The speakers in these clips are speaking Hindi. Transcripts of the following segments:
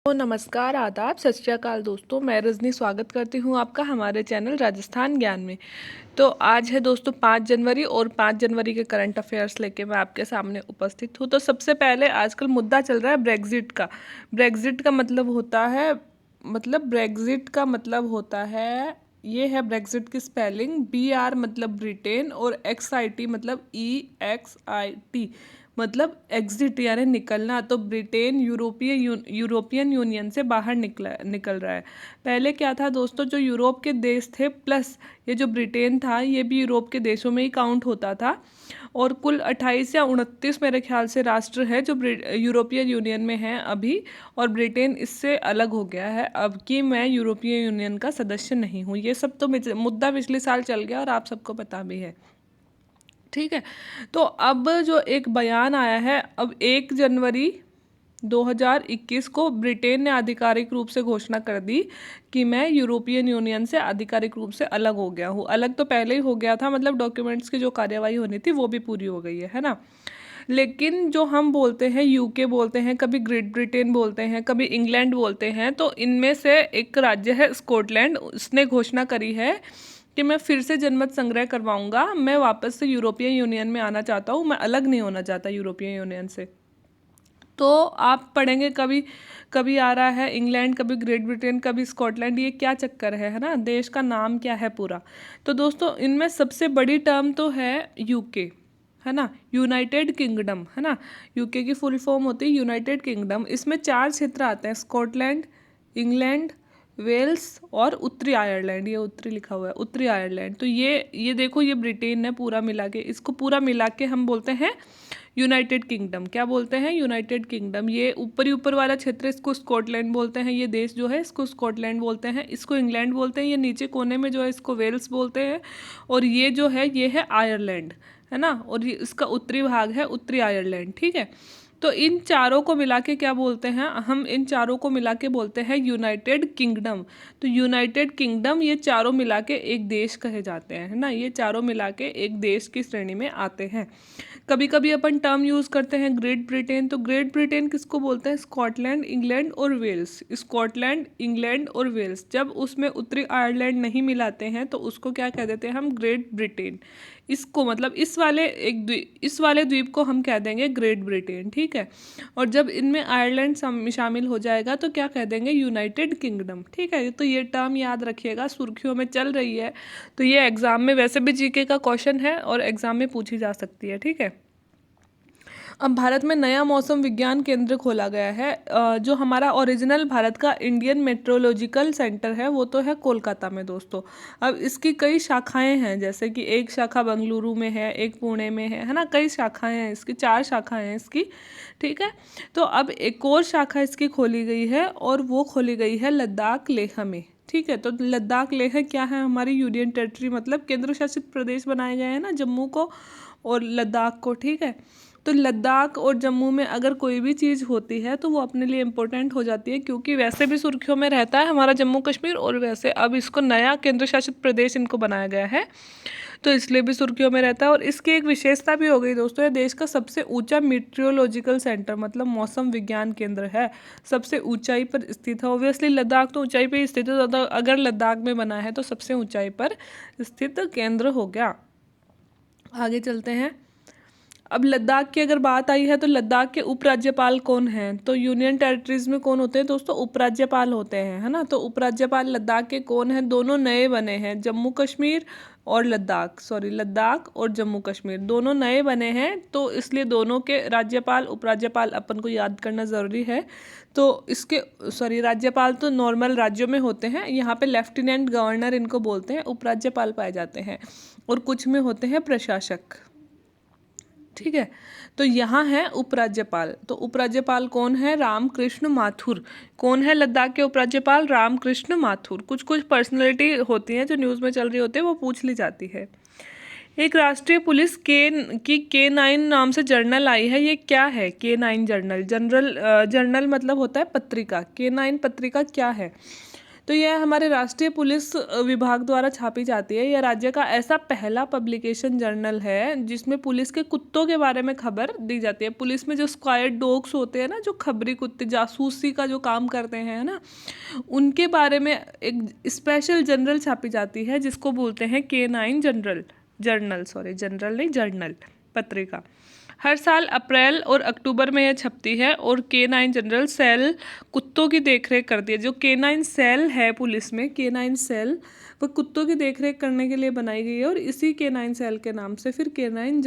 तो नमस्कार, आदाब, सत श्री अकाल दोस्तों। मैं रजनी स्वागत करती हूँ आपका हमारे चैनल राजस्थान ज्ञान में। तो आज है दोस्तों 5 जनवरी और 5 जनवरी के करंट अफेयर्स लेके मैं आपके सामने उपस्थित हूँ। तो सबसे पहले आजकल मुद्दा चल रहा है ब्रेग्जिट का। ब्रेग्जिट का मतलब होता है ये है ब्रेग्जिट की स्पेलिंग BR मतलब ब्रिटेन और XIT मतलब EXIT मतलब एग्जिट यानी निकलना। तो ब्रिटेन यूरोपियन यूनियन से बाहर निकल रहा है। पहले क्या था दोस्तों, जो यूरोप के देश थे प्लस ये जो ब्रिटेन था ये भी यूरोप के देशों में ही काउंट होता था। और कुल 28 या 29 मेरे ख्याल से राष्ट्र है जो यूरोपियन यूनियन में हैं अभी। और ब्रिटेन इससे अलग हो गया है अब कि मैं यूरोपियन यूनियन का सदस्य नहीं हूँ। ये सब तो मुद्दा पिछले साल चल गया और आप सबको पता भी है, ठीक है। तो अब जो एक बयान आया है, अब 1 जनवरी 2021 को ब्रिटेन ने आधिकारिक रूप से घोषणा कर दी कि मैं यूरोपियन यूनियन से आधिकारिक रूप से अलग हो गया हूँ। अलग तो पहले ही हो गया था, मतलब डॉक्यूमेंट्स की जो कार्यवाही होनी थी वो भी पूरी हो गई है ना। लेकिन जो हम बोलते हैं यूके बोलते हैं, कभी ग्रेट ब्रिटेन बोलते हैं, कभी इंग्लैंड बोलते हैं, तो इनमें से एक राज्य है स्कॉटलैंड। उसने घोषणा करी है कि मैं फिर से जनमत संग्रह करवाऊंगा, मैं वापस से यूरोपियन यूनियन में आना चाहता हूँ, मैं अलग नहीं होना चाहता यूरोपियन यूनियन से। तो आप पढ़ेंगे कभी कभी आ रहा है इंग्लैंड, कभी ग्रेट ब्रिटेन, कभी स्कॉटलैंड, ये क्या चक्कर है ना। देश का नाम क्या है पूरा। तो दोस्तों इनमें सबसे बड़ी टर्म तो है यूके, है ना, यूनाइटेड किंगडम, है ना। यूके की फुल फॉर्म होती है यूनाइटेड किंगडम। इसमें 4 क्षेत्र आते हैं, स्कॉटलैंड, इंग्लैंड, वेल्स और उत्तरी आयरलैंड। ये उत्तरी लिखा हुआ है, उत्तरी आयरलैंड। तो ये देखो, ये ब्रिटेन है पूरा मिला के, इसको पूरा मिला के हम बोलते हैं यूनाइटेड किंगडम। क्या बोलते हैं? United kingdom. ये ऊपर वाला क्षेत्र इसको स्कॉटलैंड बोलते हैं, ये देश जो है इसको स्कॉटलैंड बोलते हैं, इसको इंग्लैंड बोलते हैं। ये नीचे कोने में जो है इसको वेल्स बोलते हैं। और ये जो है ये है आयरलैंड, है ना। और ये इसका उत्तरी भाग है उत्तरी आयरलैंड, ठीक है। तो इन चारों को मिला के क्या बोलते हैं हम? इन चारों को मिला के बोलते हैं यूनाइटेड किंगडम। तो यूनाइटेड किंगडम ये चारों मिला के एक देश कहे जाते हैं, है ना। ये चारों मिला के एक देश की श्रेणी में आते हैं। कभी कभी अपन टर्म यूज़ करते हैं ग्रेट ब्रिटेन। तो ग्रेट ब्रिटेन किसको बोलते हैं? स्कॉटलैंड, इंग्लैंड और वेल्स। स्कॉटलैंड, इंग्लैंड और वेल्स। जब उसमें उत्तरी आयरलैंड नहीं मिलाते हैं तो उसको क्या कह देते हैं हम? Great Britain. इसको मतलब इस वाले द्वीप को हम कह देंगे ग्रेट ब्रिटेन, ठीक है। और जब इनमें आयरलैंड शामिल हो जाएगा तो क्या कह देंगे? यूनाइटेड किंगडम, ठीक है। तो ये टर्म याद रखिएगा, सुर्खियों में चल रही है। तो ये एग्जाम में वैसे भी जीके का क्वेश्चन है और एग्जाम में पूछी जा सकती है, ठीक है। अब भारत में नया मौसम विज्ञान केंद्र खोला गया है। जो हमारा ओरिजिनल भारत का इंडियन मेट्रोलॉजिकल सेंटर है वो तो है कोलकाता में दोस्तों। अब इसकी कई शाखाएं हैं, जैसे कि एक शाखा बेंगलुरु में है, एक पुणे में है ना। कई शाखाएं हैं इसकी, 4 शाखाएं हैं इसकी, ठीक है। तो अब एक और शाखा इसकी खोली गई है और वो खोली गई है लद्दाख लेह में, ठीक है। तो लद्दाख लेह क्या है? हमारी यूनियन टेरिटरी, मतलब केंद्र शासित प्रदेश बनाए गए हैं ना जम्मू को और लद्दाख को, ठीक है। तो लद्दाख और जम्मू में अगर कोई भी चीज़ होती है तो वो अपने लिए इम्पोर्टेंट हो जाती है, क्योंकि वैसे भी सुर्खियों में रहता है हमारा जम्मू कश्मीर, और वैसे अब इसको नया केंद्र शासित प्रदेश इनको बनाया गया है तो इसलिए भी सुर्खियों में रहता है। और इसकी एक विशेषता भी हो गई दोस्तों, ये देश का सबसे ऊंचा मीटियोलॉजिकल सेंटर मतलब मौसम विज्ञान केंद्र है, सबसे ऊंचाई पर स्थित है। ऑब्वियसली लद्दाख तो ऊंचाई पर ही स्थित है, तो अगर लद्दाख में बना है तो सबसे ऊंचाई पर स्थित केंद्र हो गया। आगे चलते हैं। अब लद्दाख की अगर बात आई है तो लद्दाख के उपराज्यपाल कौन हैं? तो यूनियन टेरिटरीज में कौन होते हैं दोस्तों? उपराज्यपाल होते हैं, है ना। तो उपराज्यपाल लद्दाख के कौन हैं? दोनों नए बने हैं, जम्मू कश्मीर और लद्दाख और जम्मू कश्मीर दोनों नए बने हैं। तो इसलिए दोनों के राज्यपाल उपराज्यपाल अपन को याद करना ज़रूरी है। तो राज्यपाल तो नॉर्मल राज्यों में होते हैं, यहाँ पे लेफ्टिनेंट गवर्नर इनको बोलते हैं, उपराज्यपाल पाए जाते हैं। और कुछ में होते हैं प्रशासक, ठीक है। तो यहाँ है उपराज्यपाल। तो उपराज्यपाल कौन है? रामकृष्ण माथुर। कौन है लद्दाख के उपराज्यपाल? रामकृष्ण माथुर। कुछ कुछ पर्सनैलिटी होती हैं जो न्यूज़ में चल रही होती है वो पूछ ली जाती है। एक राष्ट्रीय पुलिस K9 नाम से जर्नल आई है, ये क्या है? K9 जर्नल, जर्नल मतलब होता है पत्रिका। K9 पत्रिका क्या है? तो यह हमारे राष्ट्रीय पुलिस विभाग द्वारा छापी जाती है। यह राज्य का ऐसा पहला पब्लिकेशन जर्नल है जिसमें पुलिस के कुत्तों के बारे में खबर दी जाती है। पुलिस में जो स्क्वायड डॉग्स होते हैं ना, जो खबरी कुत्ते जासूसी का जो काम करते हैं ना, उनके बारे में एक स्पेशल जर्नल छापी जाती है जिसको बोलते हैं K9 जर्नल पत्रिका। हर साल अप्रैल और अक्टूबर में यह छपती है और K9 जनरल सेल कुत्तों की देखरेख करती है। जो K9 सेल है पुलिस में, K9 सेल वो कुत्तों की देखरेख करने के लिए बनाई गई है और इसी K9 सेल के नाम से फिर K9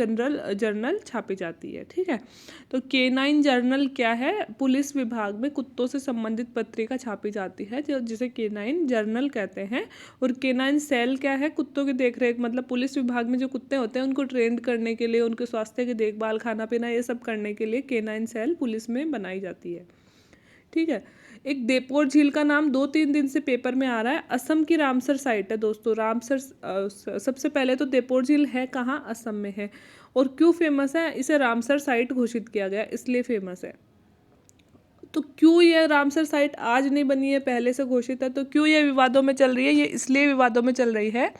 जर्नल छापी जाती है। ठीक है, तो K9 जर्नल क्या है? पुलिस विभाग में कुत्तों से संबंधित पत्रिका छापी जाती है जो जिसे K9 जर्नल कहते हैं। और K9 सेल क्या है? कुत्तों की देखरेख, मतलब पुलिस विभाग में जो कुत्ते होते हैं उनको ट्रेंड करने के लिए, उनके स्वास्थ्य की देखभाल, खाना पीना, ये सब करने के लिए K9 सेल पुलिस में बनाई जाती है। ठीक है, एक देपोर झील का नाम 2-3 दिन से पेपर में आ रहा है। असम की रामसर साइट है दोस्तों। रामसर सबसे पहले तो देपोर झील है कहाँ? असम में है। और क्यों फेमस है? इसे रामसर साइट घोषित किया गया, इसलिए फेमस है। तो क्यों ये रामसर साइट आज नहीं बनी है, पहले से घोषित है? तो क्यों ये विवादों में चल रही है? ये इसलिए विवादों में चल रही है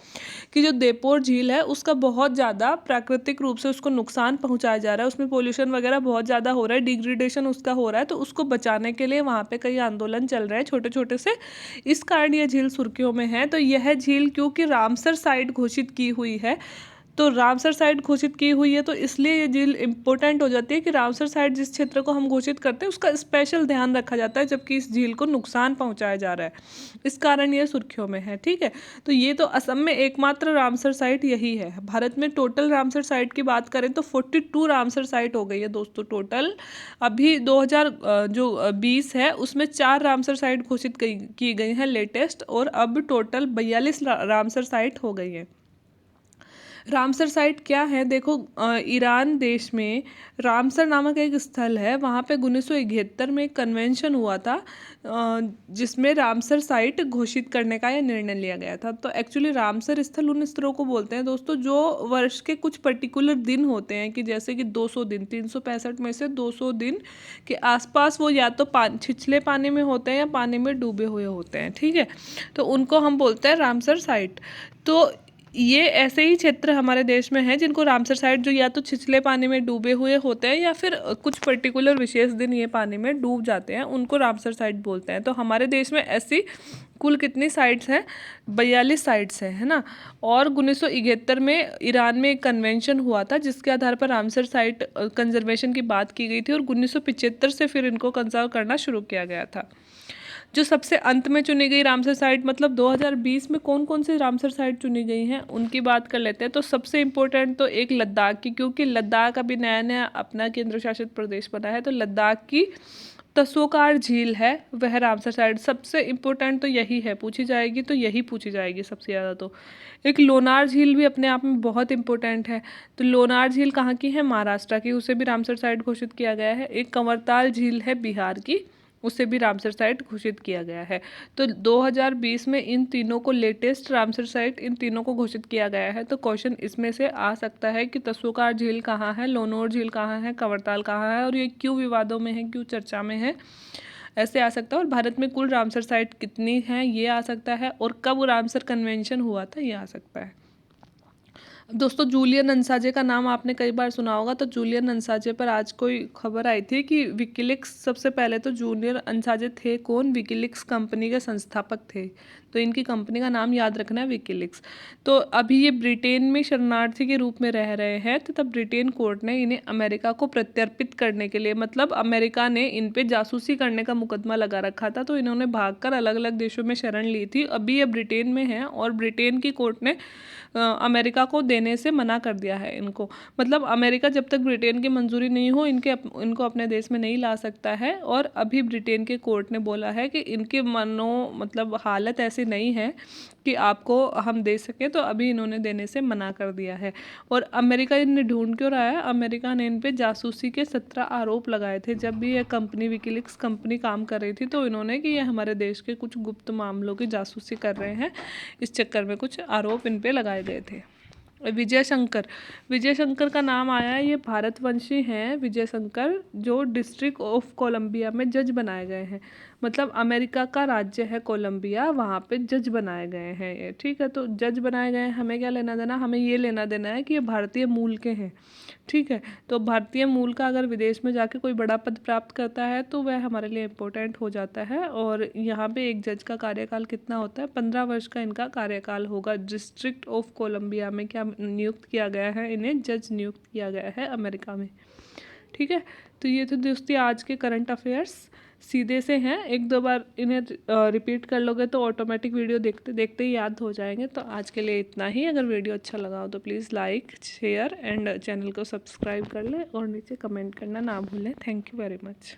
कि जो देपोर झील है उसका बहुत ज़्यादा प्राकृतिक रूप से उसको नुकसान पहुंचाया जा रहा है। उसमें पोल्यूशन वगैरह बहुत ज़्यादा हो रहा है, डिग्रेडेशन उसका हो रहा है। तो उसको बचाने के लिए वहाँ पे कई आंदोलन चल रहे हैं छोटे छोटे से, इस कारण यह झील सुर्खियों में है। तो यह झील क्योंकि रामसर साइट घोषित की हुई है, तो रामसर साइट घोषित की हुई है तो इसलिए ये झील इम्पोर्टेंट हो जाती है कि रामसर साइट जिस क्षेत्र को हम घोषित करते हैं उसका स्पेशल ध्यान रखा जाता है, जबकि इस झील को नुकसान पहुंचाया जा रहा है, इस कारण ये सुर्खियों में है। ठीक है, तो ये तो असम में एकमात्र रामसर साइट यही है। भारत में टोटल रामसर साइट की बात करें तो 42 रामसर साइट हो गई है दोस्तों टोटल। अभी 2020 है उसमें 4 रामसर साइट घोषित की गई हैं लेटेस्ट, और अब टोटल 42 रामसर साइट हो गई है। रामसर साइट क्या है? देखो, ईरान देश में रामसर नामक एक स्थल है। वहाँ पे 1971 में एक कन्वेंशन हुआ था जिसमें रामसर साइट घोषित करने का यह निर्णय लिया गया था। तो एक्चुअली रामसर स्थल उन स्थलों को बोलते हैं दोस्तों जो वर्ष के कुछ पर्टिकुलर दिन होते हैं, कि जैसे कि 200 दिन, 365 में से 200 दिन के आसपास वो या तो छिछले पानी में होते हैं या पानी में डूबे हुए होते हैं। ठीक है, तो उनको हम बोलते हैं रामसर साइट। तो ये ऐसे ही क्षेत्र हमारे देश में हैं जिनको रामसर साइट, जो या तो छिछले पानी में डूबे हुए होते हैं या फिर कुछ पर्टिकुलर विशेष दिन ये पानी में डूब जाते हैं, उनको रामसर साइट बोलते हैं। तो हमारे देश में ऐसी कुल कितनी साइट्स हैं? 42 साइट्स हैं, है ना। और 1971 में ईरान में एक कन्वेंशन हुआ था जिसके आधार पर रामसर साइट कंजर्वेशन की बात की गई थी, और 1975 से फिर इनको कंजर्व करना शुरू किया गया था। जो सबसे अंत में चुनी गई रामसर साइट, मतलब 2020 में कौन कौन से रामसर साइट चुनी गई हैं उनकी बात कर लेते हैं। तो सबसे इम्पोर्टेंट तो एक लद्दाख की, क्योंकि लद्दाख अभी नया नया अपना केंद्र शासित प्रदेश बना है, तो लद्दाख की तसोकार झील है वह रामसर साइट सबसे इम्पोर्टेंट तो यही है, पूछी जाएगी तो यही पूछी जाएगी सबसे ज़्यादा। तो एक लोनार झील भी अपने आप में बहुत इंपॉर्टेंट है। तो लोनार झील कहाँ की है? महाराष्ट्र की, उसे भी रामसर साइट घोषित किया गया है। एक कंवरताल झील है बिहार की, उसे भी रामसर साइट घोषित किया गया है। तो 2020 में इन तीनों को लेटेस्ट रामसर साइट इन तीनों को घोषित किया गया है। तो क्वेश्चन इसमें से आ सकता है कि तसोकार झील कहाँ है, लोनार झील कहाँ है, कंवरताल कहाँ है, और ये क्यों विवादों में है, क्यों चर्चा में है, ऐसे आ सकता है। और भारत में कुल रामसर साइट कितनी है ये आ सकता है, और कब रामसर कन्वेंशन हुआ था ये आ सकता है। दोस्तों, जूलियन अंसाजे का नाम आपने कई बार सुना होगा। तो जूलियन अंसाजे पर आज कोई खबर आई थी कि विकीलीक्स, सबसे पहले तो जूलियन अंसाजे थे कौन? विकीलीक्स कंपनी के संस्थापक थे। तो इनकी कंपनी का नाम याद रखना है, विकीलीक्स। तो अभी ये ब्रिटेन में शरणार्थी के रूप में रह रहे हैं, तो तब ब्रिटेन कोर्ट ने इन्हें अमेरिका को प्रत्यर्पित करने के लिए, मतलब अमेरिका ने इन पे जासूसी करने का मुकदमा लगा रखा था, तो इन्होंने भागकर अलग अलग देशों में शरण ली थी। अभी ये ब्रिटेन में है और ब्रिटेन की कोर्ट ने अमेरिका को देने से मना कर दिया है इनको। मतलब अमेरिका जब तक ब्रिटेन की मंजूरी नहीं हो इनको अपने देश में नहीं ला सकता है। और अभी ब्रिटेन के कोर्ट ने बोला है कि इनके मतलब हालत ऐसी नहीं है कि आपको हम दे सकें, तो अभी इन्होंने देने से मना कर दिया है। और अमेरिका इन्हें ढूंढ क्यों रहा है? अमेरिका ने इन पे जासूसी के 17 आरोप लगाए थे जब भी यह कंपनी विकीलीक्स कंपनी काम कर रही थी। तो इन्होंने कि ये हमारे देश के कुछ गुप्त मामलों की जासूसी कर रहे हैं, इस चक्कर में कुछ आरोप इन पे लगाए गए थे। विजय शंकर का नाम आया है। ये भारतवंशी हैं विजय शंकर, जो डिस्ट्रिक्ट ऑफ कोलंबिया में जज बनाए गए हैं। मतलब अमेरिका का राज्य है कोलंबिया, वहाँ पे जज बनाए गए हैं ये, ठीक है। तो जज बनाए गए हैं, हमें क्या लेना देना, हमें ये लेना देना है कि ये भारतीय मूल के हैं, ठीक है। तो भारतीय मूल का अगर विदेश में जाके कोई बड़ा पद प्राप्त करता है तो वह हमारे लिए इम्पोर्टेंट हो जाता है। और यहाँ पे एक जज का कार्यकाल कितना होता है, 15 वर्ष का इनका कार्यकाल होगा। डिस्ट्रिक्ट ऑफ कोलंबिया में क्या नियुक्त किया गया है, इन्हें जज नियुक्त किया गया है अमेरिका में, ठीक है। तो ये तो दोस्ती आज के करंट अफेयर्स सीधे से हैं, एक दो बार इन्हें रिपीट कर लोगे तो ऑटोमेटिक वीडियो देखते देखते ही याद हो जाएंगे। तो आज के लिए इतना ही। अगर वीडियो अच्छा लगा हो तो please like share and channel को सब्सक्राइब कर लें और नीचे कमेंट करना ना भूलें। Thank you very much.